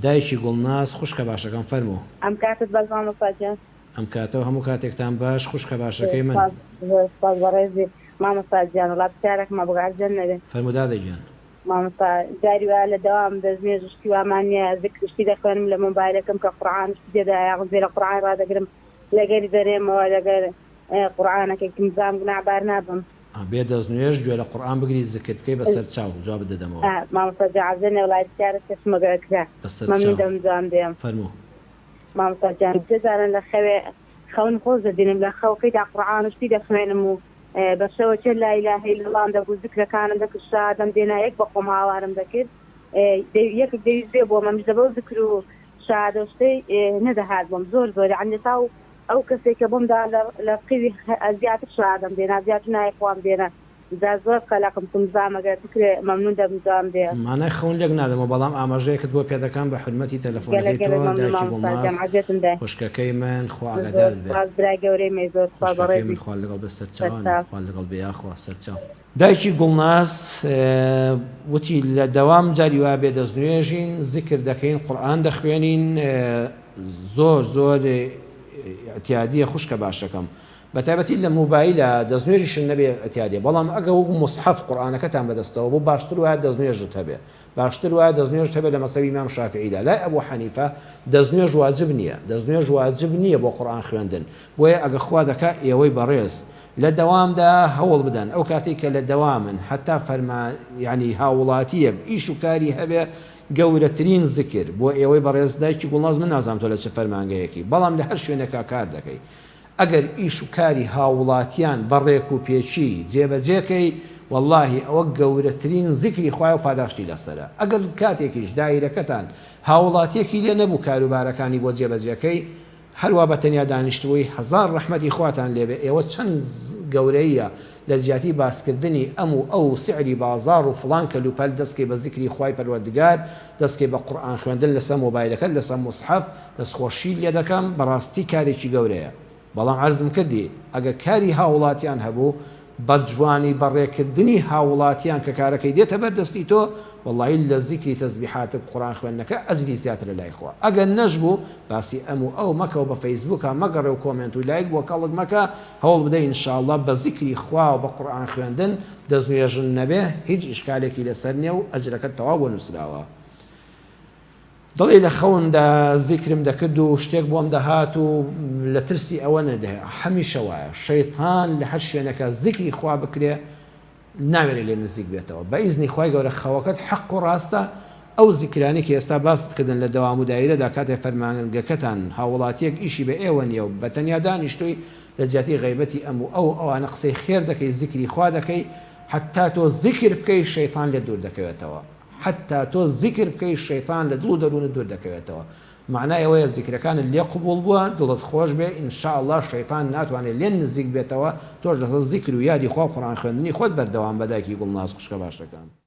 دایکی گوڵناس خوشکە باشەکەم فەرموو. ئەم کاتت بەس مامۆستاجان ئەم کاتەوە هەموو کاتێکتان باش خوشکە باشەکەی من. سپاس بەڕێزی مامۆستاجان وڵات پرسیارێکمە بگازێن نەبێ. فەرموو دادەگیان. مامۆستا جاری وایە لە دەوام دەستنوێژ شتی وامان نییە ذکرشتی دەخوێنم لە مۆبایلەکەم کە قورئان شتی تێدا یاغ زێرە قورئان ڕادەگرم لەگەری دەرێمەوە لەگەر قورئانەکەی مزام گوناحبار نابم. بێ دەستنوێژ گوێ لە قورئان بگری زیکر بکەی بەسەر چاو جواب بدەمەوە. مامۆستا جەعازێنێ وڵای پرسیارە چشمەگەکرا مەمنون دەم جوان دێم. فەرموو. مامۆستاجان جێزارن لە خەوێ خەون خۆش دەدێنم لە خەوەکەیدا قورئان شتی دەخوێنم و بەشەوە چێ لا ئیلاهە ئیلەڵڵا دەگو ذکرەکانم دەکرد شادەم دێنا یەک بە خۆم هاوارم دەکرد یەکێک دەویست بێ بۆ مەمش دەبە ذکر و شادە شتەی نەدەهات بۆم زۆر زۆر یعنی تا ئەو کەسێک کە بۆمدا لە قیوی زیاتر شادەم دێنا زیاتر نایە خۆم دێنا زۆر قەلەقم زامەگەر بکرێ مەمنون دەبم دێ مانای خەون لێک نادەمەوە بەڵام ئاماژەیەکت بۆ پێدەکەم بە حرمەتی تەلەفۆنەکەی تۆ دایکی گوڵناس خوشکەکەی من خوا ئاگادار بێت برای گەورەی مێ زۆر سپاس بەڕێزی من خوا لەگەڵ بە سەرچاوان خوا لەگەڵ بێ خوا سەرچاو. دایکی گوڵناس وتی لە دەوام جاری وا بێ دەستنوێژین زیکر دەکەین قورئان دەخوێنین زۆر زۆر ئەتیادیە خوشکە باشەکەم بەتایبەتی لە مۆبایلە دەستنوێژیشن نەبێ ئەتیادێ بەڵام ئەگە وەکو مصحف قورئانەکەتان بەدەستەوە بۆ باشتر وایە دەستنوێژت هەبێ باشتر وایە دەستنوێژت هەبێ لە مەسەبی ئیمام شافعیدا لای ئەبوو حەنیفە دەستنوێژ واجب نییە دەستنوێژ واجب نییە بۆ قورئان خوێندن بۆیە ئەگە خوا دەکا ئێوەی بەڕێز لە دەوامدا هەوڵ بدەن ئەو کاتێک کە لە دەوامن حتا فەرمان یعنی هاوڵاتیەک ئیش و کاری هەبێ گەورەترین زیکر بۆ ئێوەی بەڕێز دایکی گوڵناز من نازانم تۆ لە چه فەرمانگەیەکی بەڵام لە هەر شوێنێکا کار دەکەی ئەگەر ئیش و کاری هاوڵاتیان بەڕێک و پێچی جێبەجێکەی واللهی ئەوە گەورەترین زیکری خوای و پاداشتی لەسەرە ئەگەر کاتێکیش دایرەکەتان هاوڵاتیەکی لێ نەبوو کاروبارەکانی بۆ جێبەجێکەی هەروە بە تەنیا دانیشتووی هەزار ڕەحمەتی خواتان لێبێ ئێوە چەند گەورەیە لە جیاتی باسکردنی ئەم و ئەو سعری بازار و فڵان کەلوپەل دەستکەی بە زیکری خوای پەروەردگار دەستکەی بە قورئان خوێندن لەسەر مۆبایلەکەت لەسەر مصحف دەستخۆشی لێ دەکەم بەڕاستی کارێکی گەورەیە بەڵام عەرزم کردی ئەگەر کاری هاوڵاتیان هەبوو بە جوانی بەڕێکردنی هاوڵاتیان کە کارەکەی دێتە بەردەستی تۆ واللهی لە زیکری تەسبیحات و قورئان خوێندنەکە ئەجری زیاترە لای خوا ئەگەر نەشبوو باسی ئەم و ئەو مەکە و بە فەیسبووکە مەگەڕێ و کۆمنت و لایک بۆ کەڵک مەکە هەوڵ بدەین ئینشاءڵڵا بە زیکری خوا و بە قورئان خوێندن دەستنوێژن نەبێ هیچ ئیشکالێکی لەسەر نییە و ئەجرەکەت تەواو بۆ نووسراوە. دڵی لە خەوندا زیکرم دەکرد و شتێک بۆم دەهات و لە ترسی ئەوە نەدەهێ هەمیشە وایە شەیطان لە هەر شوێنەکە زیکری خوا بکرێ ناوێرێ لێ نزیک بێتەوە بە ئیزنی خوای گەورە خەوەکەت حەق و ڕاستە ئەو زیکرانی کە ئێستا باستکردن لە دەوام و دایرەدا کاتێ فەرمانگەکەتان هاوڵاتیەک ئیشی بە ئێوە نییە و بە تەنیا دانیشتووی لە جیاتی غەیبەتی ئەم و ئەوانە قسەی خێر دەکەی زیکری خوا دەکەی حتا تۆ زیکر بکەی شەیطان لێ دوور دەکەوێتەوە حتا تۆ زیکر بکەی شەیطان لە دڵ و دەروونت دوور دەکەوێتەوە معنای ئەوەیە زیکرەکانت لێ قبوڵ بووە دڵت خۆش بێ ئینشاءڵڵا شەیطان ناتوانێت لێن نزیک بێتەوە تۆش لەسەر زیکر و یادی خوا قورئان خوێندنی خۆت بەردەوام بە دایکی گوڵناس خوشکە باشەکان.